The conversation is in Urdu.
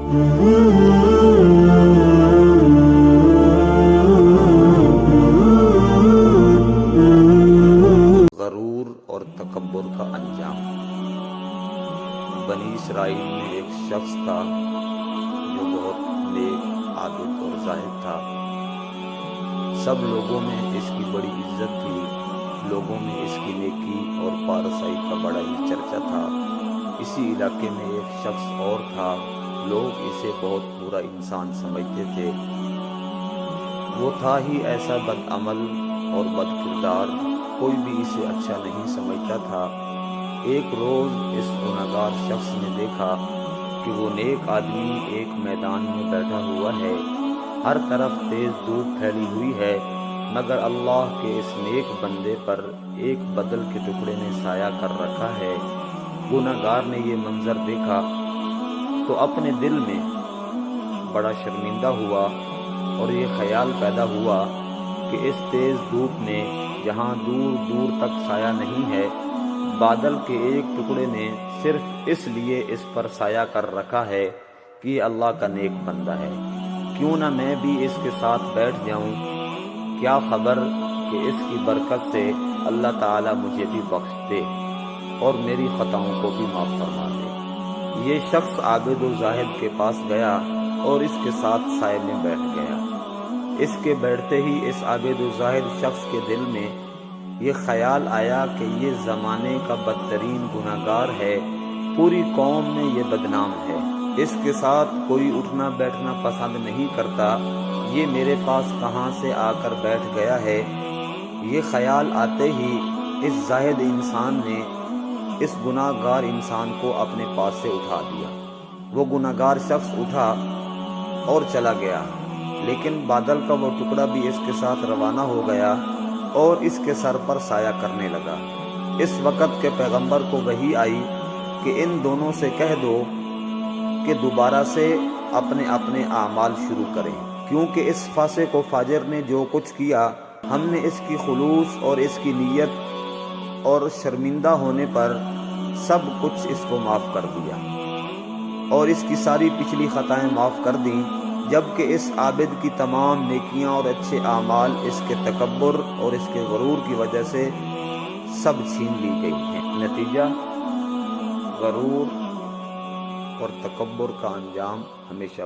غرور اور تکبر کا انجام۔ بنی اسرائیل میں ایک شخص تھا جو بہت نیک، عابد اور زاہد تھا۔ سب لوگوں میں اس کی بڑی عزت تھی، لوگوں میں اس کی نیکی اور پارسائی کا بڑا ہی چرچا تھا۔ اسی علاقے میں ایک شخص اور تھا، لوگ اسے بہت برا انسان سمجھتے تھے۔ وہ تھا ہی ایسا بد عمل اور بد کردار، کوئی بھی اسے اچھا نہیں سمجھتا تھا۔ ایک روز اس گنہگار شخص نے دیکھا کہ وہ نیک آدمی ایک میدان میں بیٹھا ہوا ہے، ہر طرف تیز دھوپ پھیلی ہوئی ہے، مگر اللہ کے اس نیک بندے پر ایک بدل کے ٹکڑے نے سایہ کر رکھا ہے۔ گنہگار نے یہ منظر دیکھا تو اپنے دل میں بڑا شرمندہ ہوا اور یہ خیال پیدا ہوا کہ اس تیز دھوپ میں جہاں دور دور تک سایہ نہیں ہے، بادل کے ایک ٹکڑے نے صرف اس لیے اس پر سایہ کر رکھا ہے کہ یہ اللہ کا نیک بندہ ہے۔ کیوں نہ میں بھی اس کے ساتھ بیٹھ جاؤں، کیا خبر کہ اس کی برکت سے اللہ تعالیٰ مجھے بھی بخش دے اور میری خطاؤں کو بھی معاف فرما دے۔ یہ شخص عابد و زاہد کے پاس گیا اور اس کے ساتھ سائے میں بیٹھ گیا۔ اس کے بیٹھتے ہی اس عابد و زاہد شخص کے دل میں یہ خیال آیا کہ یہ زمانے کا بدترین گنہگار ہے، پوری قوم میں یہ بدنام ہے، اس کے ساتھ کوئی اٹھنا بیٹھنا پسند نہیں کرتا، یہ میرے پاس کہاں سے آ کر بیٹھ گیا ہے۔ یہ خیال آتے ہی اس زاہد انسان نے اس گنہگار انسان کو اپنے پاس سے اٹھا دیا۔ وہ گنہگار شخص اٹھا اور چلا گیا، لیکن بادل کا وہ ٹکڑا بھی اس کے ساتھ روانہ ہو گیا اور اس کے سر پر سایہ کرنے لگا۔ اس وقت کے پیغمبر کو وحی آئی کہ ان دونوں سے کہہ دو کہ دوبارہ سے اپنے اپنے اعمال شروع کریں، کیونکہ اس فاسق و فاجر نے جو کچھ کیا، ہم نے اس کی خلوص اور اس کی نیت اور شرمندہ ہونے پر سب کچھ اس کو معاف کر دیا اور اس کی ساری پچھلی خطائیں معاف کر دیں، جبکہ اس عابد کی تمام نیکیاں اور اچھے اعمال اس کے تکبر اور اس کے غرور کی وجہ سے سب چھین لی گئی ہیں۔ نتیجہ، غرور اور تکبر کا انجام ہمیشہ